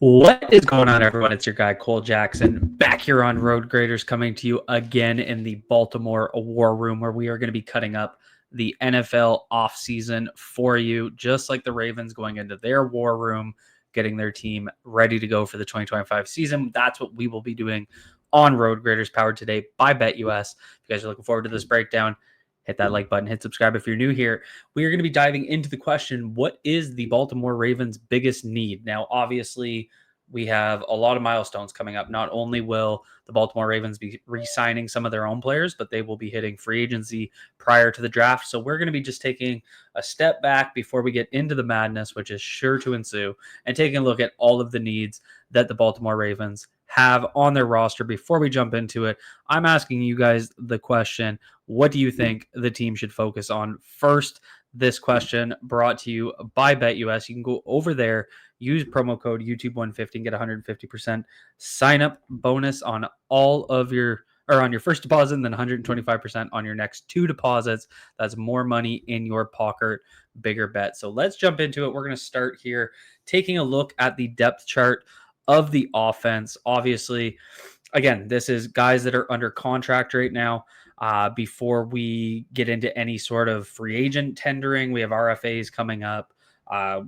What is going on, everyone? It's your guy, Cole Jackson, back here on Road Graders, coming to you again in the Baltimore War Room, where we are going to be cutting up the NFL offseason for you, just like the Ravens going into their War Room, getting their team ready to go for the 2025 season. That's what we will be doing on Road Graders, powered today by BetUS. If you guys are looking forward to this breakdown, hit that like button, hit subscribe if you're new here. We are going to be diving into the question, what is the Baltimore Ravens' biggest need? Now, obviously, we have a lot of milestones coming up. Not only will the Baltimore Ravens be re-signing some of their own players, but they will be hitting free agency prior to the draft. So we're going to be just taking a step back before we get into the madness, which is sure to ensue, and taking a look at all of the needs that the Baltimore Ravens have on their roster. Before we jump into it, I'm asking you guys the question, what do you think the team should focus on first? This question brought to you by BetUS. You can go over there, use promo code YouTube150 and get 150% sign up bonus on all of your, or on your first deposit, and then 125% on your next two deposits. That's more money in your pocket, bigger bet. So let's jump into it. We're going to start here taking a look at the depth chart of the offense. Obviously, again, this is guys that are under contract right now. Before we get into any sort of free agent tendering, we have RFAs coming up.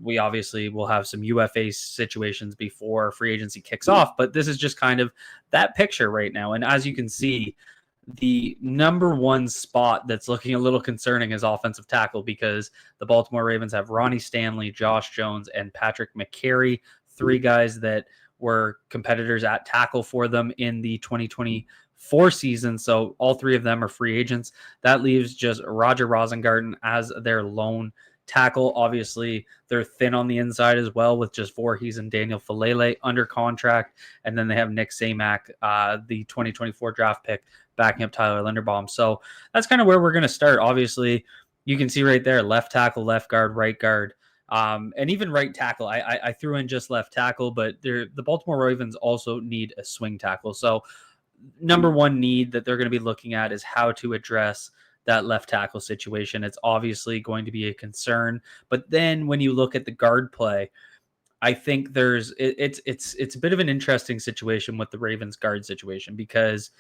We obviously will have some UFA situations before free agency kicks off, but this is just kind of that picture right now. And as you can see, the number one spot that's looking a little concerning is offensive tackle, because the Baltimore Ravens have Ronnie Stanley, Josh Jones, and Patrick McCary, three guys that were competitors at tackle for them in the 2024 season. So all three of them are free agents. That leaves just Roger Rosengarten as their lone tackle. Obviously, they're thin on the inside as well, with just Voorhees and Daniel Falele under contract. And then they have Nick Samak, the 2024 draft pick, backing up Tyler Linderbaum. So that's kind of where we're going to start. Obviously, you can see right there, left tackle, left guard, right guard. And even right tackle. I threw in just left tackle, but the Baltimore Ravens also need a swing tackle. So number one need that they're going to be looking at is how to address that left tackle situation. It's obviously going to be a concern. But then when you look at the guard play, I think it's a bit of an interesting situation with the Ravens guard situation, because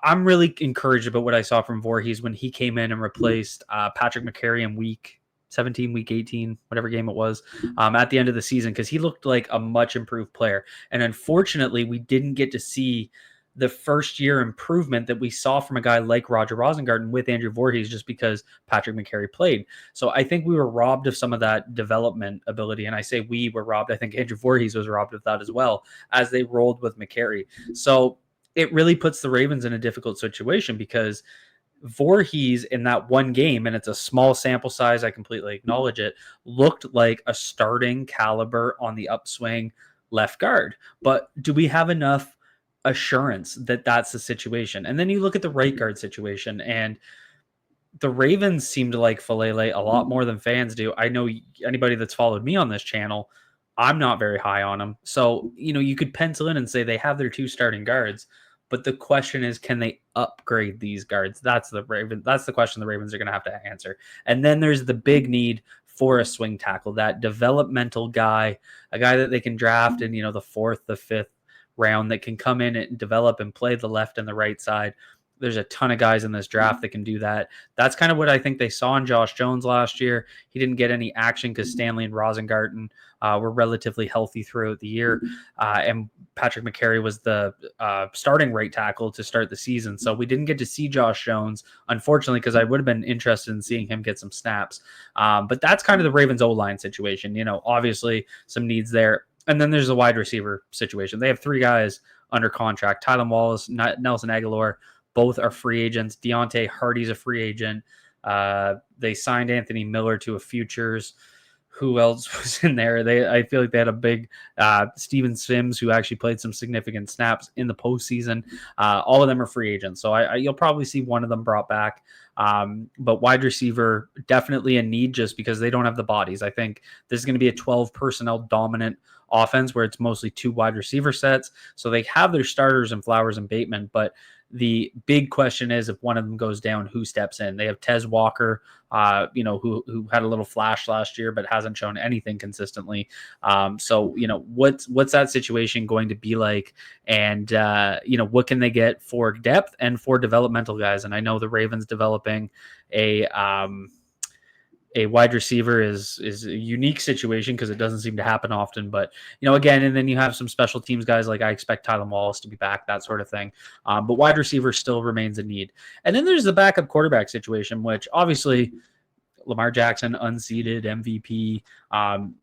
I'm really encouraged about what I saw from Voorhees when he came in and replaced Patrick McCary in week 17, week 18, whatever game it was, at the end of the season, because he looked like a much improved player. And unfortunately, we didn't get to see the first year improvement that we saw from a guy like Roger Rosengarten with Andrew Voorhees, just because Patrick McCary played. So I think we were robbed of some of that development ability. And I say we were robbed. I think Andrew Voorhees was robbed of that as well, as they rolled with McCary. So it really puts the Ravens in a difficult situation, because Voorhees in that one game, and it's a small sample size, I completely acknowledge it, looked like a starting caliber on the upswing left guard. But do we have enough assurance that that's the situation? And then you look at the right guard situation, and the Ravens seem to like Falele a lot more than fans do. I know anybody that's followed me on this channel, I'm not very high on them. So, you could pencil in and say they have their two starting guards, but the question is, can they upgrade these guards? That's the question the Ravens are going to have to answer. And then there's the big need for a swing tackle, that developmental guy, a guy that they can draft in, the fourth, the fifth round, that can come in and develop and play the left and the right side. There's a ton of guys in this draft that can do that. That's kind of what I think they saw in Josh Jones last year. He didn't get any action because Stanley and Rosengarten were relatively healthy throughout the year. And Patrick McCary was the starting right tackle to start the season. So we didn't get to see Josh Jones, unfortunately, because I would have been interested in seeing him get some snaps. But that's kind of the Ravens O-line situation. Obviously some needs there. And then there's a wide receiver situation. They have three guys under contract: Tylan Wallace, Nelson Aguilar. Both are free agents. Deontay Hardy's a free agent. They signed Anthony Miller to a futures. Who else was in there? I feel like they had a big Steven Sims, who actually played some significant snaps in the postseason. All of them are free agents, so you'll probably see one of them brought back. But wide receiver, definitely a need, just because they don't have the bodies. I think this is going to be a 12 personnel dominant offense where it's mostly two wide receiver sets. So they have their starters in Flowers and Bateman, but The big question is if one of them goes down, who steps in? They have Tez Walker, who had a little flash last year, but hasn't shown anything consistently. So, what's that situation going to be like? And, what can they get for depth and for developmental guys? And I know the Ravens developing a wide receiver is a unique situation because it doesn't seem to happen often. But, again, and then you have some special teams guys like I expect Tylan Wallace to be back, that sort of thing. But wide receiver still remains a need. And then there's the backup quarterback situation, which obviously Lamar Jackson, unseeded MVP.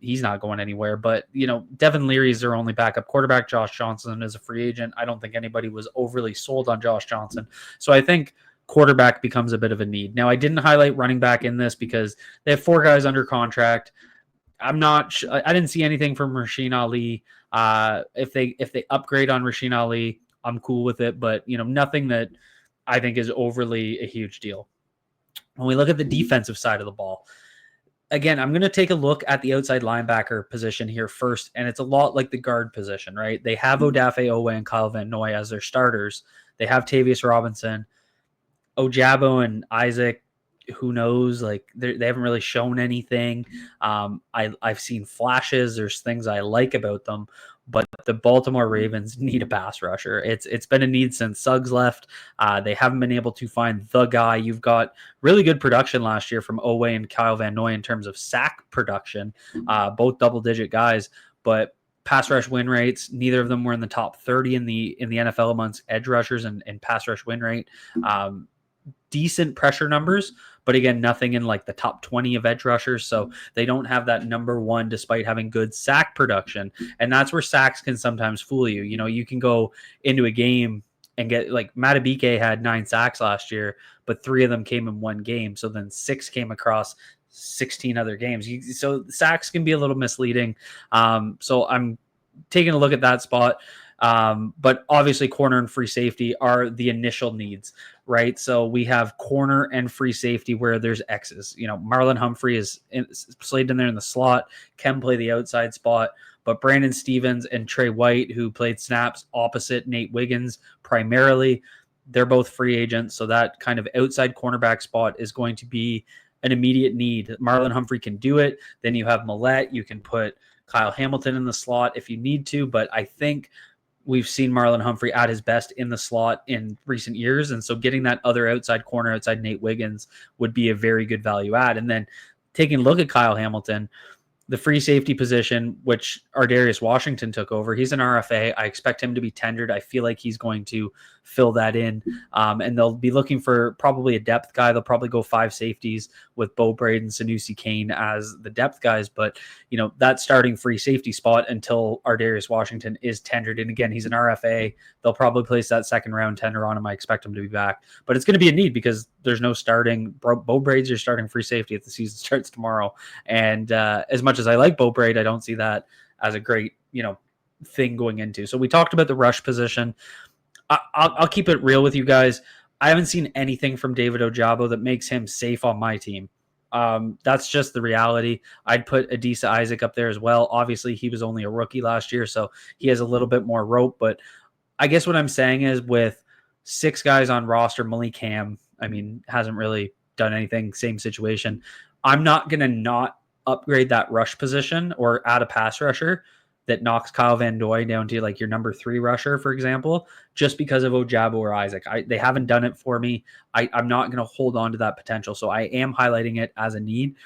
He's not going anywhere. But, Devin Leary is their only backup quarterback. Josh Johnson is a free agent. I don't think anybody was overly sold on Josh Johnson. So I think quarterback becomes a bit of a need. Now, I didn't highlight running back in this because they have 4 guys under contract. I didn't see anything from Rasheen Ali. If they upgrade on Rasheen Ali, I'm cool with it. But, nothing that I think is overly a huge deal. When we look at the defensive side of the ball, again, I'm going to take a look at the outside linebacker position here first, and it's a lot like the guard position, right? They have Odafe Owe and Kyle Van Noy as their starters. They have Tavius Robinson. Ojabo and Isaac, who knows? Like they haven't really shown anything. I've seen flashes. There's things I like about them, but the Baltimore Ravens need a pass rusher. It's been a need since Suggs left. They haven't been able to find the guy. You've got really good production last year from Owe and Kyle Van Noy in terms of sack production, both double-digit guys, but pass rush win rates, neither of them were in the top 30 in the NFL amongst edge rushers and pass rush win rate. Decent pressure numbers, but again, nothing in like the top 20 of edge rushers. So they don't have that number one despite having good sack production. And that's where sacks can sometimes fool you. You can go into a game and get like Matabike had 9 sacks last year, but 3 of them came in one game. So then 6 came across 16 other games. So sacks can be a little misleading. So I'm taking a look at that spot. But obviously corner and free safety are the initial needs, right? So we have corner and free safety where there's X's. Marlon Humphrey is slated in there in the slot, can play the outside spot, but Brandon Stevens and Trey White, who played snaps opposite Nate Wiggins primarily, they're both free agents. So that kind of outside cornerback spot is going to be an immediate need. Marlon Humphrey can do it. Then you have Millette. You can put Kyle Hamilton in the slot if you need to, but I think we've seen Marlon Humphrey at his best in the slot in recent years. And so getting that other outside corner outside Nate Wiggins would be a very good value add. And then taking a look at Kyle Hamilton, the free safety position, which Ardarius Washington took over, he's an RFA. I expect him to be tendered. I feel like he's going to fill that in. And they'll be looking for probably a depth guy. They'll probably go 5 safeties with Bo Braden, Sanusi Kane as the depth guys. But, that starting free safety spot until Ardarius Washington is tendered. And again, he's an RFA. They'll probably place that second round tender on him. I expect him to be back. But it's going to be a need because there's no starting. Bo Braid's your starting free safety if the season starts tomorrow. And as much as I like Bo Braid, I don't see that as a great, thing going into. So we talked about the rush position. I'll keep it real with you guys. I haven't seen anything from David Ojabo that makes him safe on my team. That's just the reality. I'd put Adisa Isaac up there as well. Obviously, he was only a rookie last year, so he has a little bit more rope. But I guess what I'm saying is with 6 guys on roster, Malik Ham, hasn't really done anything. Same situation. I'm not going to not upgrade that rush position or add a pass rusher that knocks Kyle Van Noy down to like your number 3 rusher, for example, just because of Ojabo or Isaac. They haven't done it for me. I'm not going to hold on to that potential. So I am highlighting it as a need.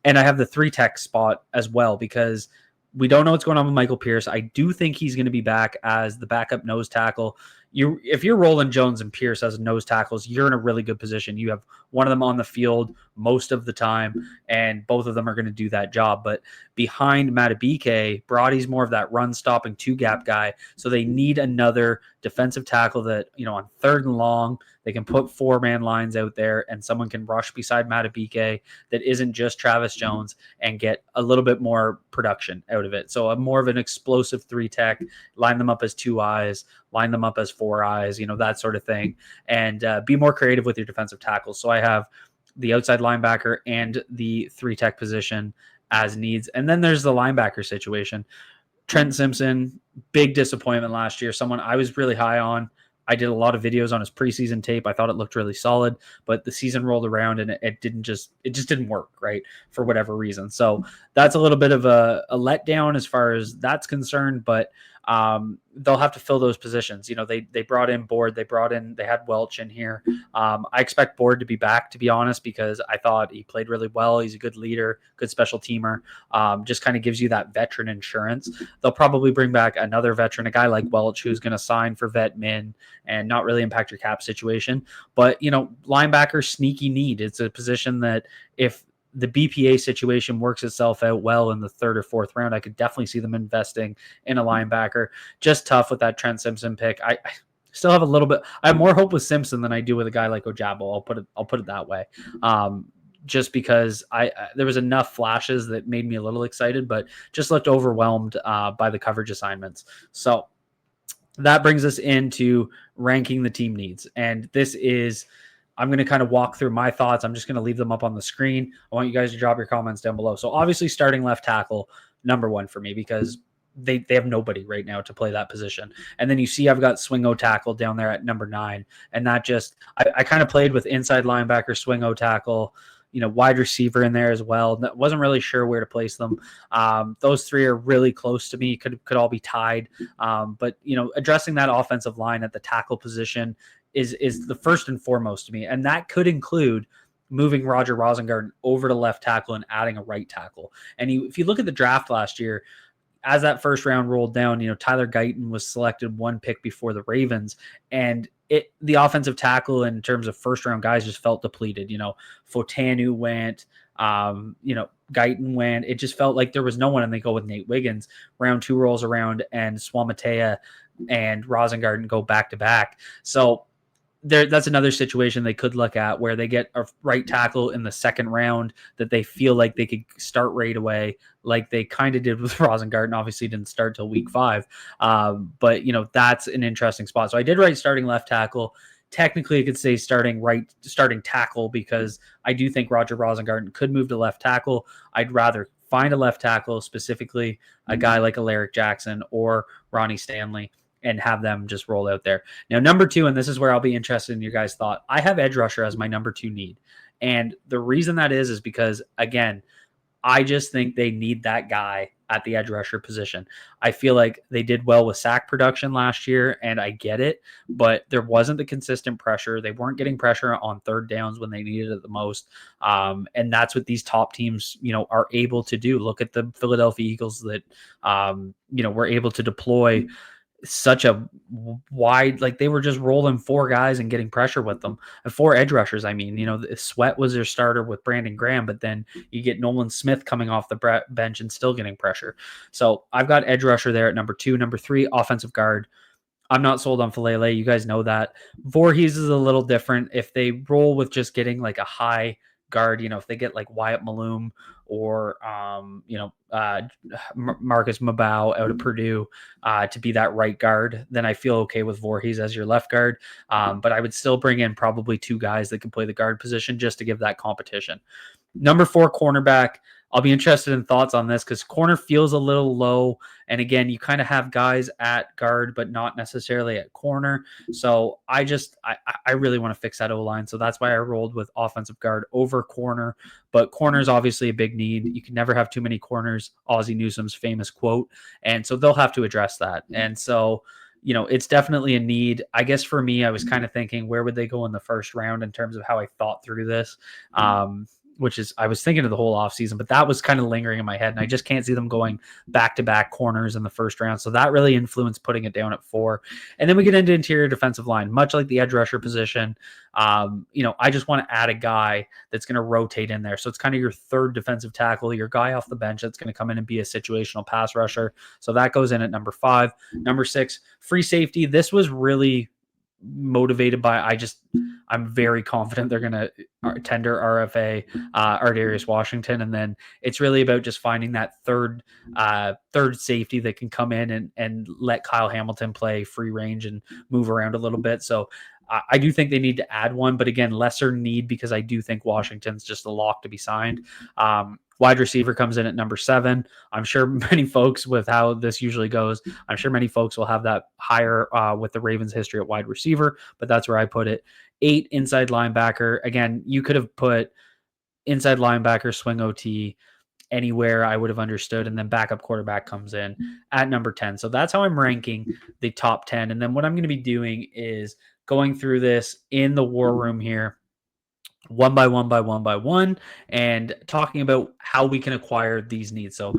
And I have the 3 tech spot as well because we don't know what's going on with Michael Pierce. I do think he's going to be back as the backup nose tackle. If you're Roland Jones and Pierce as nose tackles, you're in a really good position. You have one of them on the field most of the time, and both of them are going to do that job. But behind Matabike, Brody's more of that run-stopping 2-gap guy, so they need another defensive tackle that, on 3rd and long, they can put 4-man lines out there, and someone can rush beside Matabike that isn't just Travis Jones and get a little bit more production out of it. So a more of an explosive 3 tech, line them up as 2 eyes, line them up as 4 eyes, that sort of thing, and be more creative with your defensive tackles. So I have the outside linebacker and the 3 tech position as needs. And then there's the linebacker situation. Trent Simpson, big disappointment last year. Someone I was really high on. I did a lot of videos on his preseason tape. I thought it looked really solid, but the season rolled around and it just didn't work, right, for whatever reason. So that's a little bit of a letdown as far as that's concerned, but they'll have to fill those positions. They brought in Board, they had Welch in here. I expect Board to be back, to be honest, because I thought he played really well. He's a good leader, good special teamer. Just kind of gives you that veteran insurance. They'll probably bring back another veteran, a guy like Welch, who's going to sign for vet min and not really impact your cap situation. But, linebacker, sneaky need. It's a position that if the BPA situation works itself out well in the third or fourth round, I could definitely see them investing in a linebacker. Just tough with that Trent Simpson pick. I still have a little bit. I have more hope with Simpson than I do with a guy like Ojabo. I'll put it that way. Just because there was enough flashes that made me a little excited, but just looked overwhelmed by the coverage assignments. So that brings us into ranking the team needs. And I'm going to kind of walk through my thoughts. I'm just going to leave them up on the screen. I want you guys to drop your comments down below. So obviously starting left tackle, number one for me, because they have nobody right now to play that position. And then you see I've got swing-o tackle down there at number 9. And that just, I kind of played with inside linebacker, swing-o tackle, wide receiver in there as well. Wasn't really sure where to place them. Those three are really close to me. Could all be tied. But addressing that offensive line at the tackle position is the first and foremost to me. And that could include moving Roger Rosengarten over to left tackle and adding a right tackle. And if you look at the draft last year, as that first round rolled down, Tyler Guyton was selected one pick before the Ravens, and the offensive tackle in terms of first round guys just felt depleted. Fotanu went, Guyton went. It just felt like there was no one, and they go with Nate Wiggins. Round 2 rolls around, and Swamatea and Rosengarten go back to back. So that's another situation they could look at where they get a right tackle in the second round that they feel like they could start right away, like they kind of did with Rosengarten. Obviously didn't start till week 5. But that's an interesting spot. So I did write starting left tackle. Technically, I could say starting tackle, because I do think Roger Rosengarten could move to left tackle. I'd rather find a left tackle, specifically a guy like Alaric Jackson or Ronnie Stanley, and have them just roll out there. Now, number 2, and this is where I'll be interested in your guys' thought. I have edge rusher as my number 2 need. And the reason that is because, again, I just think they need that guy at the edge rusher position. I feel like they did well with sack production last year, and I get it, but there wasn't the consistent pressure. They weren't getting pressure on third downs when they needed it the most. And that's what these top teams, are able to do. Look at the Philadelphia Eagles that, were able to deploy such a wide, like they were just rolling 4 guys and getting pressure with them. 4 edge rushers. I mean, Sweat was their starter with Brandon Graham, but then you get Nolan Smith coming off the bench and still getting pressure. So I've got edge rusher there at number 2. Number 3, offensive guard. I'm not sold on Falele. You guys know that. Voorhees is a little different. If they roll with just getting like a high guard, if they get like Wyatt Malum or Marcus Mabau out of Purdue to be that right guard, then I feel okay with Voorhees as your left guard. But I would still bring in probably 2 guys that can play the guard position just to give that competition. Number 4, cornerback. I'll be interested in thoughts on this because corner feels a little low. And again, you kind of have guys at guard, but not necessarily at corner. So I really want to fix that O-line. So that's why I rolled with offensive guard over corner. But corner is obviously a big need. You can never have too many corners, Ozzie Newsome's famous quote. And so they'll have to address that. And so, it's definitely a need. I guess for me, I was kind of thinking, where would they go in the first round in terms of how I thought through this? Which is, I was thinking of the whole offseason, but that was kind of lingering in my head, and I just can't see them going back-to-back corners in the first round. So that really influenced putting it down at 4. And then we get into interior defensive line, much like the edge rusher position. I just want to add a guy that's going to rotate in there. So it's kind of your third defensive tackle, your guy off the bench that's going to come in and be a situational pass rusher. So that goes in at number 5. Number 6, free safety. This was really motivated by, I'm very confident they're going to tender RFA, Ardarius Washington. And then it's really about just finding that third safety that can come in and let Kyle Hamilton play free range and move around a little bit. So I do think they need to add one, but again, lesser need because I do think Washington's just a lock to be signed. Wide receiver comes in at number 7. I'm sure many folks, with how this usually goes, I'm sure many folks will have that higher with the Ravens' history at wide receiver, but that's where I put it. 8, inside linebacker. Again, you could have put inside linebacker, swing OT, anywhere I would have understood. And then backup quarterback comes in at number 10. So that's how I'm ranking the top 10. And then what I'm going to be doing is going through this in the war room here, one by one, and talking about how we can acquire these needs. So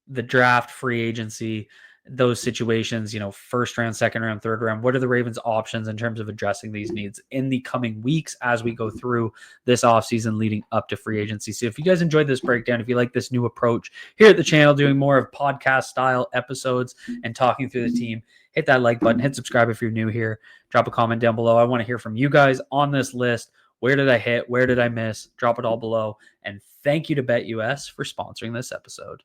the draft, free agency, those situations, first round, second round, third round. What are the Ravens' options in terms of addressing these needs in the coming weeks as we go through this offseason leading up to free agency? So if you guys enjoyed this breakdown, if you like this new approach here at the channel, doing more of podcast style episodes and talking through the team, hit that like button, hit subscribe if you're new here, drop a comment down below. I want to hear from you guys on this list. Where did I hit? Where did I miss? Drop it all below. And thank you to BetUS for sponsoring this episode.